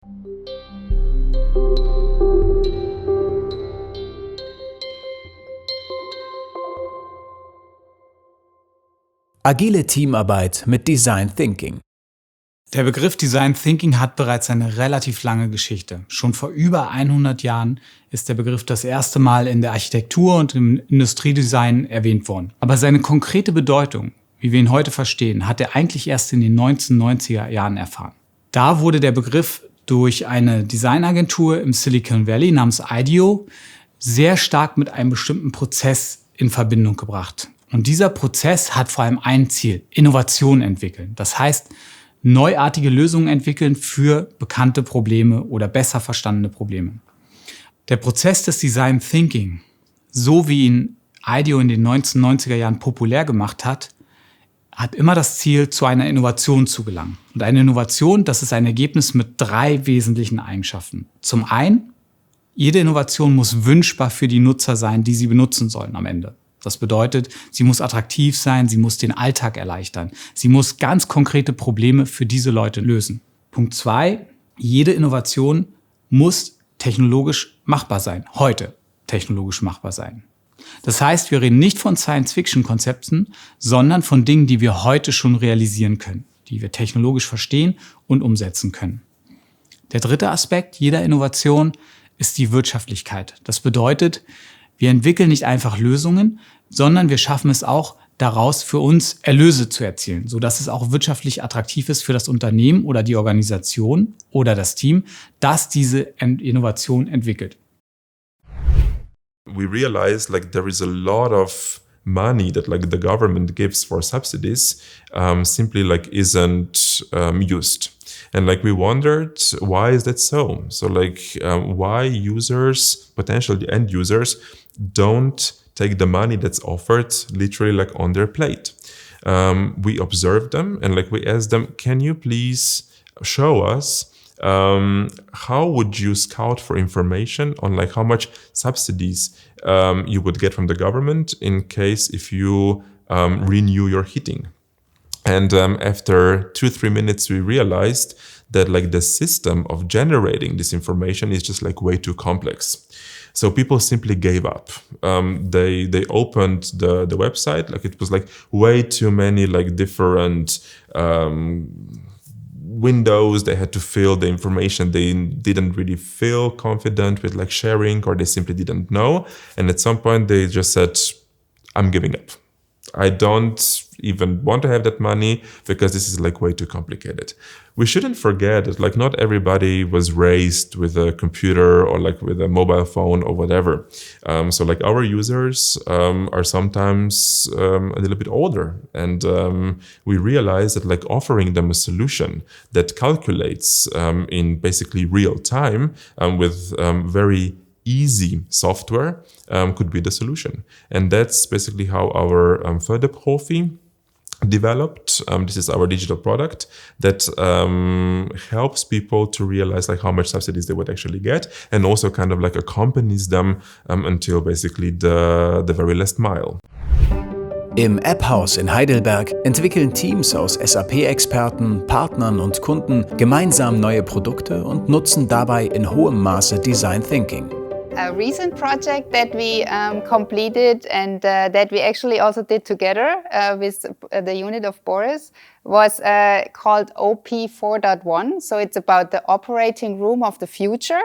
Agile Teamarbeit mit Design Thinking. Der Begriff Design Thinking hat bereits eine relativ lange Geschichte. Schon vor über 100 Jahren ist der Begriff das erste Mal in der Architektur und im Industriedesign erwähnt worden. Aber seine konkrete Bedeutung, wie wir ihn heute verstehen, hat er eigentlich erst in den 1990er Jahren erfahren. Da wurde der Begriff durch eine Design Agentur im Silicon Valley namens IDEO sehr stark mit einem bestimmten Prozess in Verbindung gebracht. Und dieser Prozess hat vor allem ein Ziel: Innovation entwickeln. Das heißt, neuartige Lösungen entwickeln für bekannte Probleme oder besser verstandene Probleme. Der Prozess des Design Thinking, so wie ihn IDEO in den 1990er Jahren populär gemacht hat, hat immer das Ziel, zu einer Innovation zu gelangen. Und eine Innovation, das ist ein Ergebnis mit 3 wesentlichen Eigenschaften. Zum einen, jede Innovation muss wünschbar für die Nutzer sein, die sie benutzen sollen am Ende. Das bedeutet, sie muss attraktiv sein, sie muss den Alltag erleichtern. Sie muss ganz konkrete Probleme für diese Leute lösen. Punkt 2, jede Innovation muss technologisch machbar sein. Heute technologisch machbar sein. Das heißt, wir reden nicht von Science-Fiction-Konzepten, sondern von Dingen, die wir heute schon realisieren können, die wir technologisch verstehen und umsetzen können. Der dritte Aspekt jeder Innovation ist die Wirtschaftlichkeit. Das bedeutet, wir entwickeln nicht einfach Lösungen, sondern wir schaffen es auch, daraus für uns Erlöse zu erzielen, sodass es auch wirtschaftlich attraktiv ist für das Unternehmen oder die Organisation oder das Team, das diese Innovation entwickelt. We realize there is a lot of money that the government gives for subsidies simply isn't used. And we wondered, why is that so? So why users, potentially end users, don't take the money that's offered literally on their plate. We observed them and we asked them, can you please show us how would you scout for information on how much subsidies you would get from the government in case if you renew your heating? And after 2-3 minutes, we realized that the system of generating this information is just way too complex. So people simply gave up. They opened the website, it was way too many different windows. They had to fill the information. They didn't really feel confident with sharing, or they simply didn't know. And at some point they just said, I'm giving up. I don't even want to have that money because this is way too complicated. We shouldn't forget that not everybody was raised with a computer or with a mobile phone or whatever. So our users are sometimes a little bit older, and we realize that offering them a solution that calculates in basically real time with very easy software could be the solution. And that's basically how our Förderprofi developed. This is our digital product that helps people to realize how much subsidies they would actually get, and also accompanies them until basically the very last mile. Im AppHaus in Heidelberg entwickeln Teams aus SAP-Experten, Partnern und Kunden gemeinsam neue Produkte und nutzen dabei in hohem Maße Design Thinking. A recent project that we completed and that we actually also did together with the unit of Boris was called OP 4.1. So it's about the operating room of the future.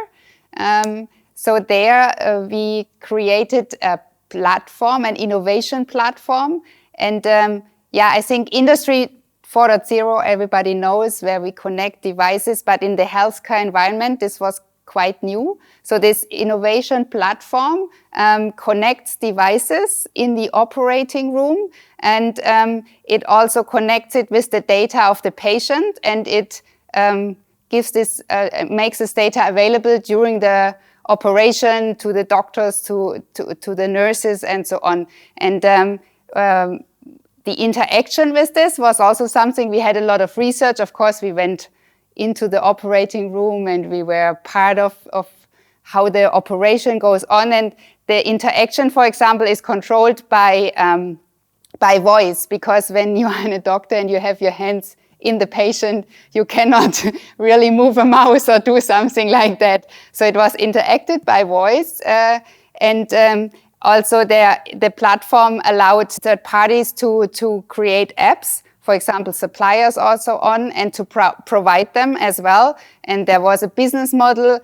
So there we created a platform, an innovation platform. And I think Industry 4.0, everybody knows, where we connect devices. But in the healthcare environment, this was quite new. So this innovation platform connects devices in the operating room, and it also connects it with the data of the patient, and it gives this, makes this data available during the operation to the doctors, to the nurses, and so on. And the interaction with this was also something we had a lot of research. Of course, we went into the operating room and we were part of how the operation goes on. And the interaction, for example, is controlled by voice, because when you are a doctor and you have your hands in the patient. You cannot really move a mouse or do something like that. So it was interacted by voice, also the platform allowed third parties to create apps, for example, suppliers also and to provide them as well. And there was a business model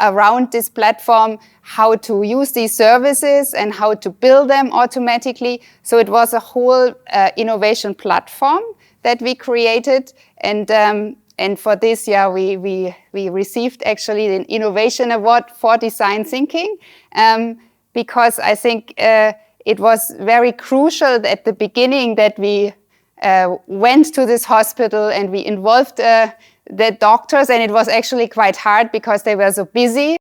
around this platform, how to use these services and how to build them automatically. So it was a whole innovation platform that we created. And for this year, we received actually an innovation award for design thinking, because I think it was very crucial at the beginning that we went to this hospital and we involved the doctors, and it was actually quite hard because they were so busy.